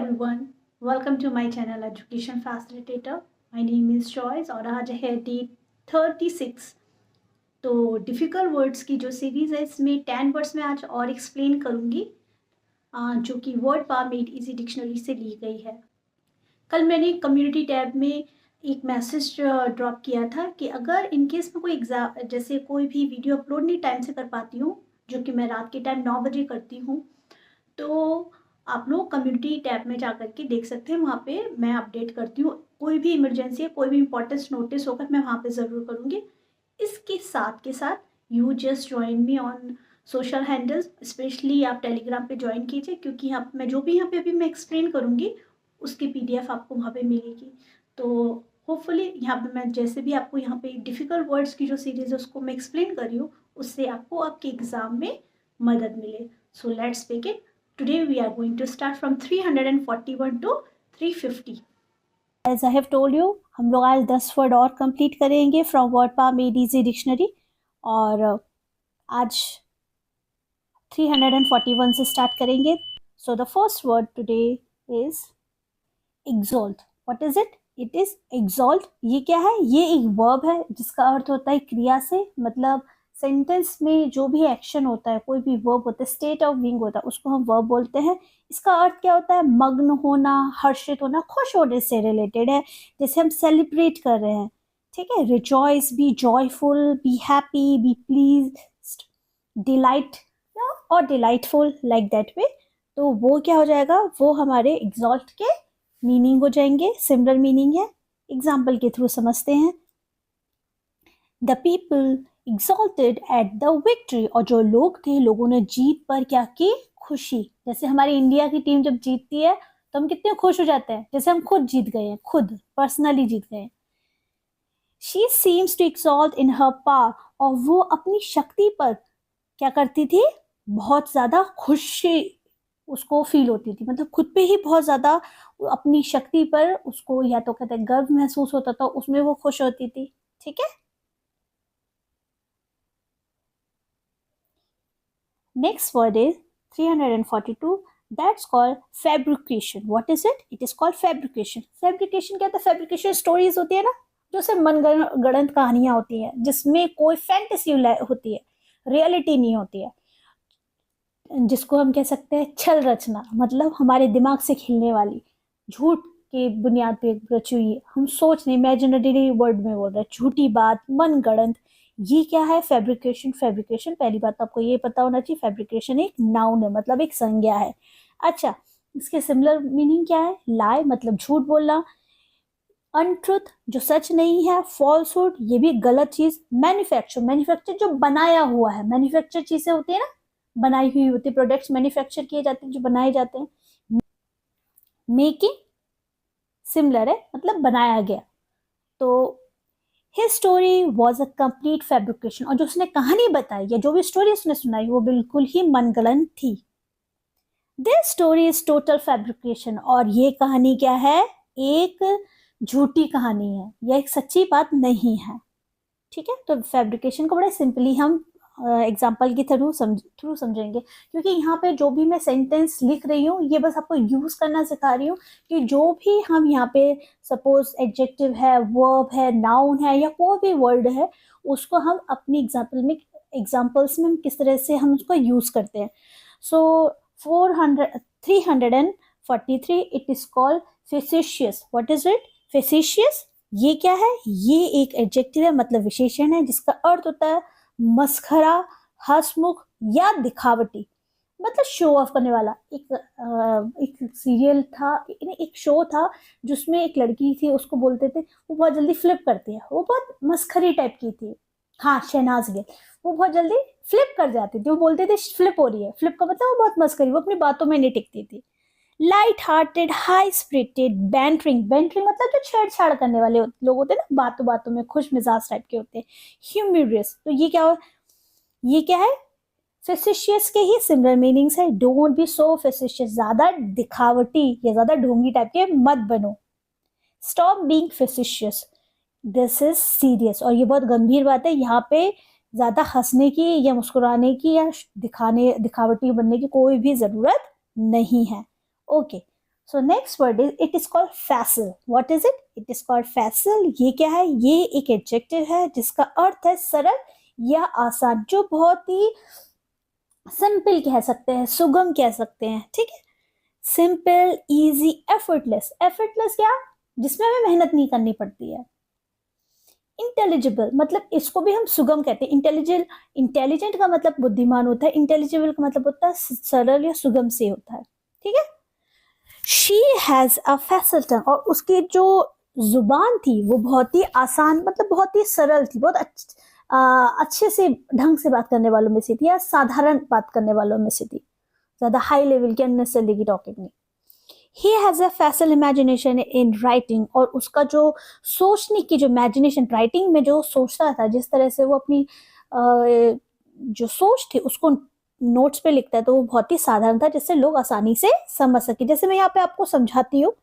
everyone, welcome to my channel Education Facilitator. My name is Joyce और आज है day 36। तो डिफ़िकल्ट वर्ड्स की जो सीरीज़ है इसमें 10 वर्ड्स में आज और एक्सप्लेन करूँगी जो कि word power made easy dictionary से ली गई है। कल मैंने कम्युनिटी टैब में एक मैसेज ड्रॉप किया था कि अगर इनकेस में कोई एग्ज़ाम जैसे कोई भी वीडियो अपलोड नहीं टाइम से कर पाती हूँ, जो कि मैं रात के टाइम 9 बजे करती हूँ, तो आप लोग कम्युनिटी टैब में जा कर के देख सकते हैं। वहाँ पे मैं अपडेट करती हूँ, कोई भी इमरजेंसी है, कोई भी इम्पोर्टेंस नोटिस होगा मैं वहाँ पे ज़रूर करूँगी। इसके साथ के साथ you just join me on social handles, specially आप टेलीग्राम पे ज्वाइन कीजिए, क्योंकि यहाँ मैं जो भी यहाँ पे अभी मैं एक्सप्लेन करूँगी उसकी PDF आपको वहाँ पे मिलेगी। तो होपफुली यहाँ पे मैं जैसे भी आपको यहाँ पे डिफ़िकल्ट वर्ड्स की जो सीरीज़ है उसको मैं एक्सप्लेन कर रही हूँ, उससे आपको आपके एग्ज़ाम में मदद मिले। So let's begin. Today we are going to start from 341 to 350. As I have told you, हम लोग आज 10 वर्ड और कंप्लीट करेंगे from word power made easy dictionary, और आज 341 से स्टार्ट करेंगे। So the first word today is exalt. What is it? It is exalt. ये क्या है? ये एक वर्ब है जिसका अर्थ होता है क्रिया से, मतलब सेंटेंस में जो भी एक्शन होता है, कोई भी वर्ब होता है, स्टेट ऑफ बीइंग होता है, उसको हम वर्ब बोलते हैं। इसका अर्थ क्या होता है? मग्न होना, हर्षित होना, खुश होने से रिलेटेड है, जैसे हम सेलिब्रेट कर रहे हैं। ठीक है, rejoice, be joyful, be happy, be pleased, delight और डिलाइटफुल, लाइक दैट वे। तो वो क्या हो जाएगा? वो हमारे एग्जॉल्ट के मीनिंग हो जाएंगे, सिमिलर मीनिंग है। एग्जाम्पल के थ्रू समझते हैं। The people exalted at the victory, और जो लोग थे, लोगों ने जीत पर क्या की? खुशी। जैसे हमारी इंडिया की टीम जब जीतती है तो हम कितने खुश हो जाते हैं, जैसे हम खुद जीत गए हैं, खुद पर्सनली जीत गए हैं। She seems to exalt in her power, और वो अपनी शक्ति पर क्या करती थी? बहुत ज्यादा खुशी उसको फील होती थी, मतलब खुद पे ही बहुत ज्यादा अपनी शक्ति पर उसको या तो कहते हैं गर्व महसूस होता था, उसमें वो खुश होती थी। ठीक है, next word is 342. That's called fabrication. What is it? It is called fabrication. Fabrication क्या होता है? Fabrication stories होती है ना, जो सिर्फ मनगढ़ंत कहानियां होती हैं, जिसमें कोई फैंटेसी होती है, रियलिटी नहीं होती है, जिसको हम कह सकते हैं छल रचना, मतलब हमारे दिमाग से खिलने वाली, झूठ के बुनियाद पे रची हुई, हम सोच नहीं, इमेजिनरी वर्ड में बोल रहे हैं, झूठी बात, मनगढ़ंत। ये क्या है? फैब्रिकेशन। फैब्रिकेशन, पहली बात तो आपको ये पता होना चाहिए, फैब्रिकेशन एक नाउन है, मतलब एक संज्ञा है। अच्छा, इसके सिमिलर मीनिंग क्या है? लाई, मतलब झूठ बोलना, अनट्रुथ, जो सच नहीं है, फॉल्सहुड, ये भी गलत चीज, मैन्युफैक्चर, मैन्युफैक्चर जो बनाया हुआ है, मैन्युफैक्चर चीजें होती है ना, बनाई हुई होती है, प्रोडक्ट्स मैन्युफैक्चर किए जाते हैं, जो बनाए जाते हैं। मेकिंग सिमिलर है, मतलब बनाया गया। तो His story was a complete fabrication, और जो उसने कहानी बताई या जो भी स्टोरी उसने सुनाई वो बिल्कुल ही मनगढ़ंत थी। This story is total fabrication, और ये कहानी क्या है? एक झूठी कहानी है, यह एक सच्ची बात नहीं है। ठीक है, तो फैब्रिकेशन को बड़े सिंपली हम एग्जाम्पल के थ्रू समझेंगे, क्योंकि यहाँ पे जो भी मैं सेंटेंस लिख रही हूँ ये बस आपको यूज करना सिखा रही हूँ, कि जो भी हम यहाँ पे सपोज एडजेक्टिव है, वर्ब है, नाउन है, या कोई भी वर्ड है, उसको हम अपनी एग्जाम्पल्स में किस तरह से हम उसको यूज करते हैं। So 343 it is called facetious. What is it? Facetious. ये क्या है? ये एक एडजेक्टिव है, मतलब विशेषण है, जिसका अर्थ होता है मस्खरा, हंसमुख या दिखावटी, मतलब शो ऑफ करने वाला। एक सीरियल था, एक शो था जिसमें एक लड़की थी, उसको बोलते थे वो बहुत जल्दी फ्लिप करती है, वो बहुत मस्खरी टाइप की थी। हाँ, शहनाज गिल, वो बहुत जल्दी फ्लिप कर जाती थी, वो बोलते थे फ्लिप हो रही है। फ्लिप का मतलब वो बहुत मस्खरी, वो अपनी बातों में नहीं टिकती थी। Light hearted, high spirited, bantering, bantering मतलब जो छेड़छाड़ करने वाले लोग होते हैं ना, बातों बातों में खुश मिजाज टाइप के होते हैं। ह्यूमरस, तो ये क्या है? फेसिशियस के ही सिमिलर मीनिंग्स है। डोंट बी सो फेसिशियस, ज्यादा दिखावटी या ज्यादा ढोंगी टाइप के मत बनो। Stop being facetious, this is serious, और ये बहुत गंभीर बात है। यहाँ पे ज्यादा हंसने की या मुस्कुराने की या दिखावटी बनने की कोई भी जरूरत नहीं है। Okay, so next word is it is called Faisal. What is it? It is called Faisal. ये क्या है? ये एक एडजेक्टिव है जिसका अर्थ है सरल या आसान, जो बहुत ही सिंपल कह सकते हैं, सुगम कह सकते हैं. ठीक है, सिंपल, इजी, एफर्टलेस. एफर्टलेस क्या? जिसमें हमें मेहनत नहीं करनी पड़ती है. इंटेलिजिबल, मतलब इसको भी हम सुगम कहते हैं. इंटेलिजेंट का मतलब बुद्धिमान होता है, इंटेलिजिबल का मतलब होता है सरल या सुगम से होता है. ठीक है. शी हैज अ फैसल टंग, और उसकी जो जुबान थी वो बहुत ही आसान, मतलब बहुत ही सरल थी, बहुत अच्छे से ढंग से बात करने वालों में से थी, या साधारण बात करने वालों में से थी, ज्यादा हाई लेवल की अननेसेसरी की टॉकिंग नहीं. He has a Faisal imagination in writing, और उसका जो सोचने की जो इमेजिनेशन, राइटिंग में जो सोचता था, जिस तरह से वो अपनी जो सोच थी उसको नोट्स पे लिखता है, तो वो बहुत ही साधारण था, जिससे लोग आसानी से समझ सके. जैसे मैं यहाँ पे आपको समझाती हूँ,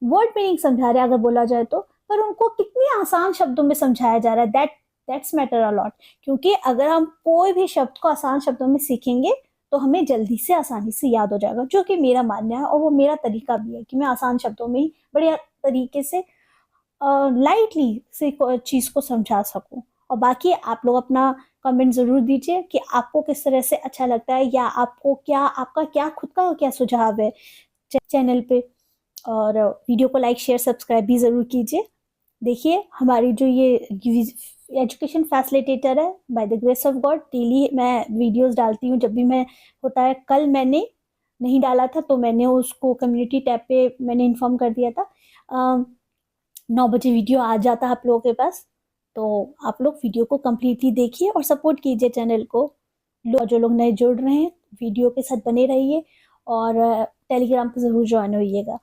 वर्ड मीनिंग समझा रहे अगर बोला जाए तो, पर उनको कितनी आसान शब्दों में समझाया जा रहा है. That's matter a lot. क्योंकि अगर हम कोई भी शब्द को आसान शब्दों में सीखेंगे तो हमें जल्दी से आसानी से याद हो जाएगा, जो कि मेरा मानना है, और वो मेरा तरीका भी है कि मैं आसान शब्दों में ही बढ़िया तरीके से लाइटली से चीज को समझा सकूं. और बाकी आप लोग अपना कमेंट जरूर दीजिए कि आपको किस तरह से अच्छा लगता है, या आपको क्या, आपका क्या खुद का क्या सुझाव है चैनल पे. और वीडियो को लाइक, शेयर, सब्सक्राइब भी ज़रूर कीजिए. देखिए हमारी जो ये एजुकेशन फैसिलिटेटर है, by the grace of God, daily मैं वीडियोस डालती हूँ जब भी मैं होता है. कल मैंने नहीं डाला था तो मैंने उसको कम्युनिटी टैब पे मैंने इन्फॉर्म कर दिया था. 9 बजे वीडियो आ जाता है आप लोगों के पास, तो आप लोग वीडियो को कम्प्लीटली देखिए और सपोर्ट कीजिए चैनल को. जो लोग नए जुड़ रहे हैं, वीडियो के साथ बने रहिए, और टेलीग्राम पे ज़रूर ज्वाइन होइएगा.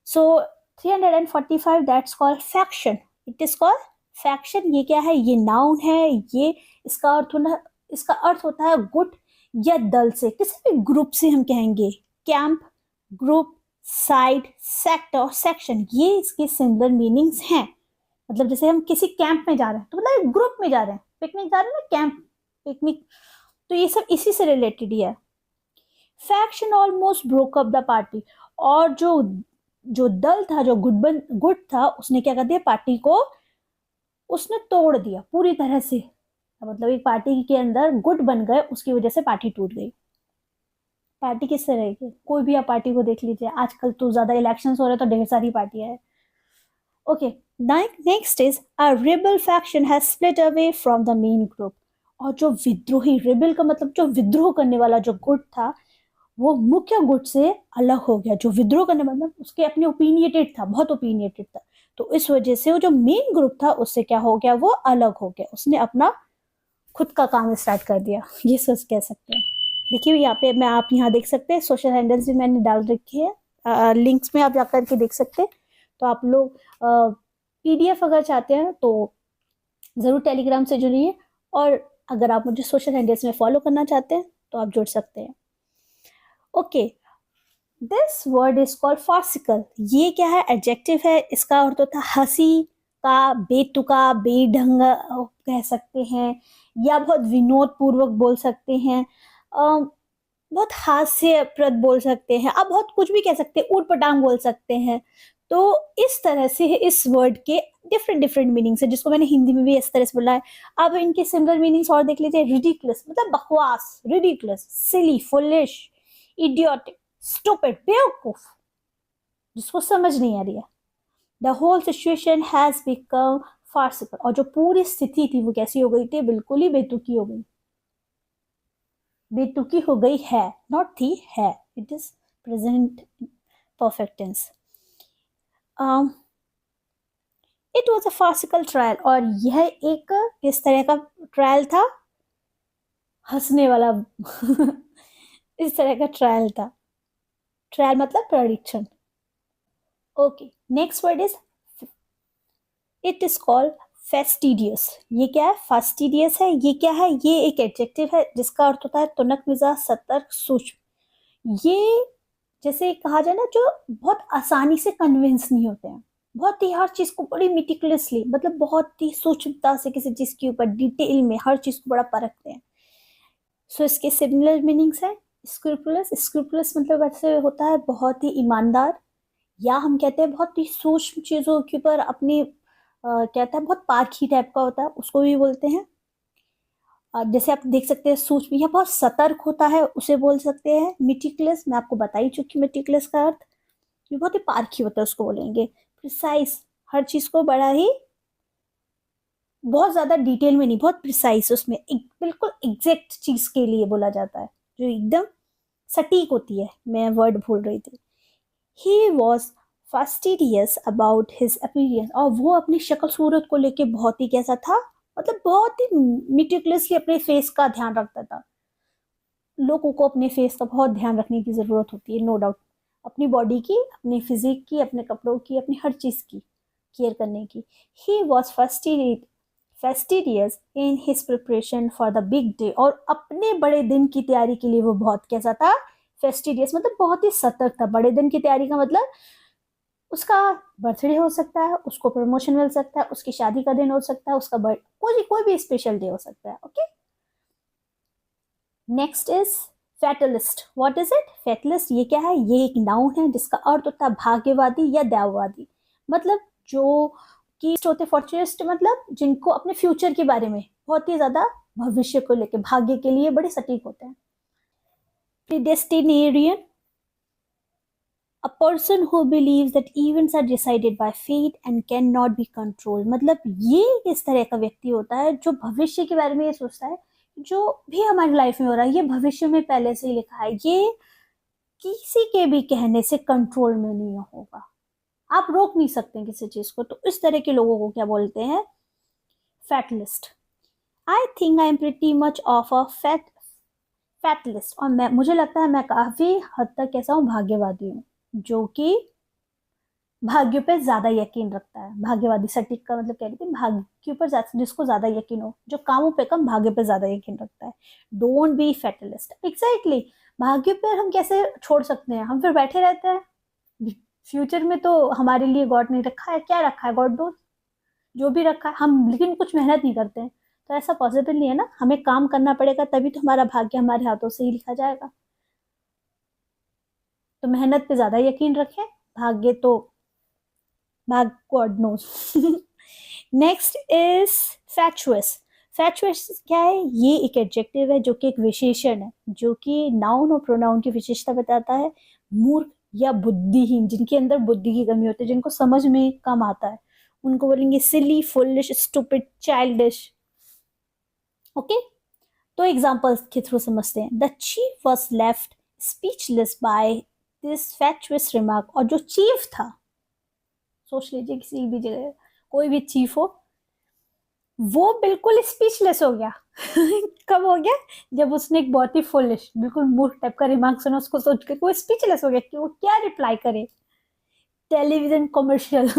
So 345, that's called faction. It is called faction. ये क्या है? ये नाउन है. ये इसका अर्थ होता है गुट या दल से, किसी भी ग्रुप से हम कहेंगे. कैंप, ग्रुप, साइड, सेक्ट और सेक्शन, ये इसके सिमिलर मीनिंग्स हैं. मतलब जैसे हम किसी कैंप में जा रहे हैं तो मतलब ग्रुप में जा रहे हैं, पिकनिक जा रहे हैं ना, कैंप, पिकनिक, तो ये सब इसी से रिलेटेड ही है. Faction almost broke up the party, और जो दल था, जो गुट था, उसने क्या कर दिया? पार्टी को उसने तोड़ दिया पूरी तरह से. मतलब एक पार्टी के अंदर गुट बन गए, उसकी वजह से पार्टी टूट गई. पार्टी किस तरह की? कोई भी आप पार्टी को देख लीजिए, आजकल तो ज्यादा इलेक्शंस हो रहे हैं तो ढेर सारी पार्टियां हैं. Okay, next is a rebel faction has split away from the main group. और जो विद्रोही, रिबल का मतलब जो विद्रोह करने वाला जो गुट था, वो मुख्य गुट से अलग हो गया. जो विद्रोह करने वाला, उसके अपने ओपिनियटेड था, बहुत ओपिनियटेड था, तो इस वजह से वो जो मेन ग्रुप था उससे क्या हो गया? वो अलग हो गया. उसने अपना खुद का काम स्टार्ट कर दिया, ये सोच कह सकते हैं. देखिए यहाँ पे मैं, आप यहाँ देख सकते हैं, सोशल हैंडल्स भी मैंने डाल रखी है, लिंक्स में आप जाकर के देख सकते हैं. तो आप लोग PDF अगर चाहते हैं तो ज़रूर टेलीग्राम से जुड़िए, और अगर आप मुझे सोशल हैंडल्स में फॉलो करना चाहते हैं तो आप जुड़ सकते हैं. Okay, this word is called farcical. ये क्या है? एडजेक्टिव है. इसका अर्थ होता है हंसी का, बेतुका, बेढंग कह सकते हैं, या बहुत विनोद पूर्वक बोल सकते हैं, बहुत हास्यप्रद बोल सकते हैं, आप बहुत कुछ भी कह सकते हैं, ऊट पटांग बोल सकते हैं. तो इस तरह से इस वर्ड के डिफरेंट डिफरेंट मीनिंग्स है, जिसको मैंने हिंदी में भी इस तरह से बोला है. अब इनके सिमिलर मीनिंग्स और देख लीजिए. रिडिकुलस मतलब बकवास, ridiculous, silly, foolish, idiotic, stupid, बेवकूफ, जिसको समझ नहीं आ रही है. The whole situation has become farcical. और जो पूरी स्थिति थी वो कैसी हो गई थी? बिल्कुल ही बेतुकी हो गई. बेतुकी हो गई है, नॉट थी, है. It is present perfect tense. It was a farcical trial. और यह एक किस तरह का ट्रायल था? हंसने वाला इस तरह का ट्रायल था. ट्रायल मतलब परीक्षण. Okay, next word is it is called fastidious. ये क्या है? फास्टिडियस है. ये क्या है? ये एक एडजेक्टिव है जिसका अर्थ होता है तुनक, मिजाज, सतर्क, सूक्ष्म. ये जैसे कहा जाए ना, जो बहुत आसानी से कन्विंस नहीं होते हैं, बहुत ही हर चीज को बड़ी मिटिकुलसली, मतलब बहुत ही सूक्ष्मता से किसी चीज के ऊपर डिटेल में हर चीज को बड़ा परखते हैं. सो इसके सिमिलर मीनिंग्स है. स्क्रूपुलस. स्क्रूपुलस मतलब ऐसे होता है बहुत ही ईमानदार, या हम कहते हैं बहुत ही सूक्ष्म चीजों के ऊपर अपनी कहता है बहुत पारखी टाइप का होता है, उसको भी बोलते हैं। जैसे आप देख सकते हैं सूक्ष्म या बहुत सतर्क होता है, उसे बोल सकते हैं मिटिकुलस। मैं आपको बता ही चुकी मिटिकुलस का अर्थ, ये बहुत ही पारखी होता है, उसको बोलेंगे। प्रिसाइज, हर चीज को बड़ा ही बहुत ज्यादा डिटेल में नहीं, बहुत प्रिसाइज, उसमें एक बिल्कुल एग्जैक्ट चीज के लिए बोला जाता है, जो एकदम सटीक होती है। मैं वर्ड भूल रही थी। He was fastidious about his appearance, और वो अपनी शक्ल सूरत को लेके बहुत ही कैसा था, मतलब बहुत ही मिटिकुलसली अपने फेस का ध्यान रखता था। लोगों को अपने फेस का बहुत ध्यान रखने की जरूरत होती है, नो डाउट। अपनी बॉडी की, अपनी फिजिक की, अपने कपड़ों की, अपनी हर चीज की केयर करने की। He was fastidious in his preparation for the big day, और अपने बड़े दिन की तैयारी के लिए वो बहुत कैसा था, फेस्टिडियस, मतलब बहुत ही सतर्क था। बड़े दिन की तैयारी का मतलब उसका बर्थडे हो सकता है, उसको प्रमोशन मिल सकता है, उसकी शादी का दिन हो सकता है, उसका कोई भी स्पेशल डे हो सकता है। Okay, next is fatalist. What is it? Fatalist ये क्या है? ये एक नाउन है जिसका अर्थ होता है भाग्यवादी या दैववादी। मतलब जो की होते फॉर्चुनिस्ट, मतलब जिनको अपने फ्यूचर के बारे में बहुत ही ज्यादा, भविष्य को लेके, भाग्य के लिए बड़े सटीक होते हैं। प्रीडेस्टिनेरियन, a person who believes that events are decided by fate and cannot be controlled, मतलब ये इस तरह का व्यक्ति होता है जो भविष्य के बारे में ये सोचता है जो भी हमारी लाइफ में हो रहा है ये भविष्य में पहले से ही लिखा है, ये किसी के भी कहने से कंट्रोल में नहीं होगा, आप रोक नहीं सकते किसी चीज को। तो इस तरह के लोगों को क्या बोलते हैं? Fatalist. I think I am pretty much of a fatalist, और मुझे लगता है मैं काफी हद तक कैसा हूँ, भाग्यवादी हूँ, जो कि भाग्य पे ज्यादा यकीन रखता है। भाग्यवादी, सटीक का मतलब कह रही थी, भाग्य के ऊपर जिसको ज्यादा यकीन हो, जो कामों पे कम भाग्य पे ज्यादा यकीन रखता है। Don't B fatalist. एग्जैक्टली, भाग्य पे हम कैसे छोड़ सकते हैं, हम फिर बैठे रहते हैं। फ्यूचर में तो हमारे लिए गॉड ने रखा है, क्या रखा है, गॉड दो जो भी रखा है, हम लेकिन कुछ मेहनत नहीं करते हैं, तो ऐसा पॉसिबल नहीं है ना। हमें काम करना पड़ेगा, तभी तो हमारा भाग्य हमारे हाथों से ही लिखा जाएगा। तो मेहनत पे ज्यादा यकीन रखें, भाग्य तो भाग god knows. Next is fatuous. Fatuous क्या है? ये एक एडजेक्टिव है जो कि एक विशेषण है, जो कि नाउन और प्रोनाउन की विशेषता बताता है। मूर्ख या बुद्धिहीन, जिनके अंदर बुद्धि की कमी होती है, जिनको समझ में कम आता है, उनको बोलेंगे silly, foolish, stupid, childish. Okay, तो एग्जांपल्स के थ्रू समझते हैं। The chief was left speechless by this fatuous remark, और जो चीफ था, सोच लीजिए किसी भी जगह कोई भी चीफ हो, वो बिल्कुल स्पीचलेस हो गया। कब हो गया? जब उसने एक बहुत ही फुलिश, बिल्कुल मूर्ख टाइप का रिमार्क सुना, उसको सोच के वो स्पीचलेस हो गया कि वो क्या रिप्लाई करे। Television commercial,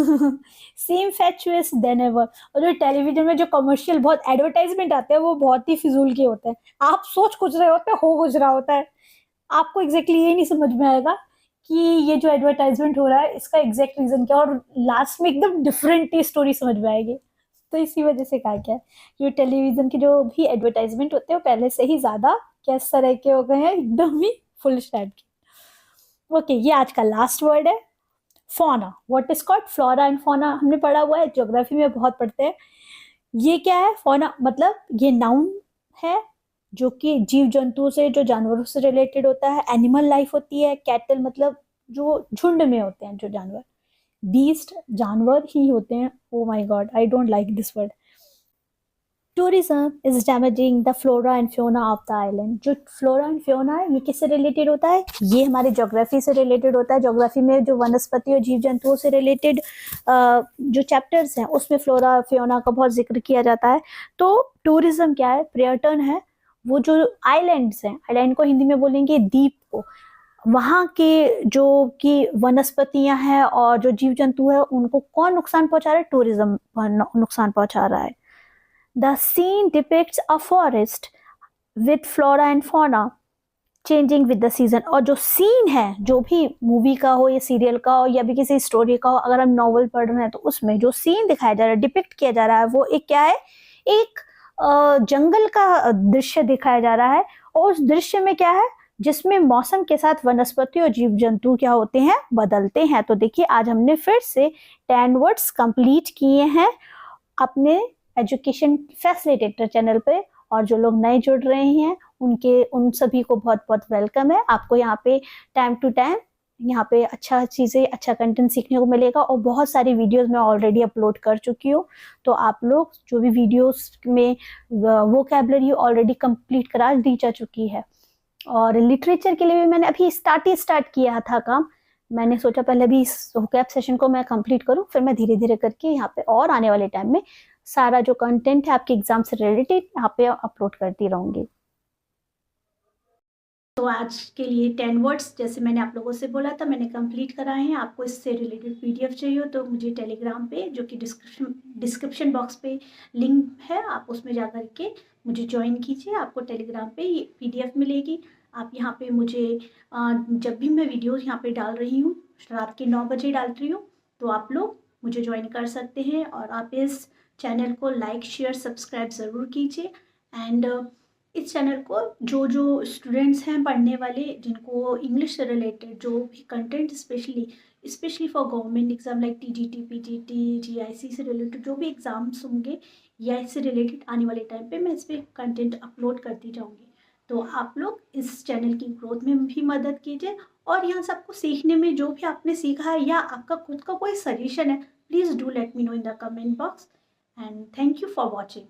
same fatuous then ever. और जो टेलीविजन में जो कमर्शियल बहुत एडवर्टाइजमेंट आते हैं वो बहुत ही फिजूल के होते हैं। आप सोच कुछ रहे होते हैं, हो कुछ रहा होता है, आपको एग्जैक्टली ये नहीं समझ में आएगा कि ये जो एडवर्टाइजमेंट हो रहा है इसका एग्जैक्ट रीजन क्या, और लास्ट में एकदम डिफरेंट ही स्टोरी समझ में आएगी। तो इसी वजह से कहा क्या है, जो टेलीविजन के जो भी एडवर्टाइजमेंट होते हैं वो पहले से ही ज्यादा किस तरह के हो गए हैं, एकदम ही फुल टाइप के। ओके, ये आज का लास्ट वर्ड है, fauna. What is called flora and fauna, हमने पढ़ा हुआ है, ज्योग्राफी में बहुत पढ़ते हैं। ये क्या है? फौना मतलब ये नाउन है जो कि जीव जंतुओं से, जो जानवरों से रिलेटेड होता है। एनिमल लाइफ होती है। कैटल मतलब जो झुंड में होते हैं जो जानवर। बीस्ट जानवर ही होते हैं। Oh my God, I don't like this word. Tourism is damaging the flora and Fiona of the island. जो फ्लोरा एंड फ्योना है ये किससे रिलेटेड होता है? ये हमारे ज्योग्राफी से रिलेटेड होता है। ज्योग्राफी में जो वनस्पति और जीव जंतुओं से रिलेटेड जो चैप्टर्स हैं उसमें फ्लोरा फ्योना का बहुत जिक्र किया जाता है। तो टूरिज्म क्या है? पर्यटन है। वो जो आइलैंड्स हैं, आइलैंड को हिंदी में बोलेंगे द्वीप को, वहाँ के जो कि वनस्पतियां हैं और जो जीव जंतु है उनको कौन नुकसान पहुंचा रहा है? टूरिज्म नुकसान पहुंचा रहा है। The scene depicts a forest with flora and fauna changing with the season। और जो सीन है, जो भी मूवी का हो या सीरियल का हो या भी किसी स्टोरी का हो, अगर हम नॉवल पढ़ रहे हैं तो उसमें जो सीन दिखाया जा रहा है, डिपिक्ट किया जा रहा है, वो एक क्या है? एक जंगल का दृश्य दिखाया जा रहा है। और उस दृश्य में क्या है? जिसमें मौसम के साथ वनस्पति और जीव जंतु क्या होते हैं, बदलते हैं। तो देखिए आज हमने फिर से 10 वर्ड्स कंप्लीट किए हैं अपने एजुकेशन फैसिलिटेटर चैनल पे, और जो लोग नए जुड़ रहे हैं उन सभी को बहुत बहुत वेलकम है। आपको यहाँ पे टाइम टू टाइम यहाँ पे अच्छा चीज़ें, अच्छा कंटेंट सीखने को मिलेगा, और बहुत सारी वीडियोस मैं ऑलरेडी अपलोड कर चुकी हूँ। तो आप लोग जो भी वीडियोस में वोकैबुलरी ऑलरेडी कंप्लीट करा दी जा चुकी है। और लिटरेचर के लिए भी मैंने अभी स्टार्ट किया था काम। मैंने सोचा पहले अभी इस वोकैब सेशन को मैं कंप्लीट करूं, फिर मैं धीरे धीरे करके यहाँ पे और आने वाले टाइम में सारा जो कंटेंट है आपके एग्जाम से रिलेटेड यहाँ पे अपलोड करती रहूंगी। तो आज के लिए 10 वर्ड्स जैसे मैंने आप लोगों से बोला था मैंने कंप्लीट कराए हैं। आपको इससे रिलेटेड पीडीएफ चाहिए तो मुझे टेलीग्राम पे, जो कि डिस्क्रिप्शन बॉक्स पे लिंक है, आप उसमें जा कर के मुझे ज्वाइन कीजिए। आपको टेलीग्राम पे ये पीडीएफ मिलेगी। आप यहाँ पे मुझे जब भी मैं वीडियो यहाँ पे डाल रही हूँ, रात के 9 बजे डाल रही हूँ, तो आप लोग मुझे ज्वाइन कर सकते हैं। और आप इस चैनल को लाइक शेयर सब्सक्राइब ज़रूर कीजिए। एंड इस चैनल को जो जो स्टूडेंट्स हैं पढ़ने वाले, जिनको इंग्लिश से रिलेटेड जो भी content specially for government exam like TGT, PGT, GIC से रिलेटेड जो भी एग्जाम्स होंगे या इससे रिलेटेड आने वाले टाइम पे मैं इस पर कंटेंट अपलोड करती जाऊँगी। तो आप लोग इस चैनल की ग्रोथ में भी मदद कीजिए। और यहाँ सबको सीखने में जो भी आपने सीखा है या आपका खुद का कोई सजेशन है, please do let me know in the comment box. And thank you for watching.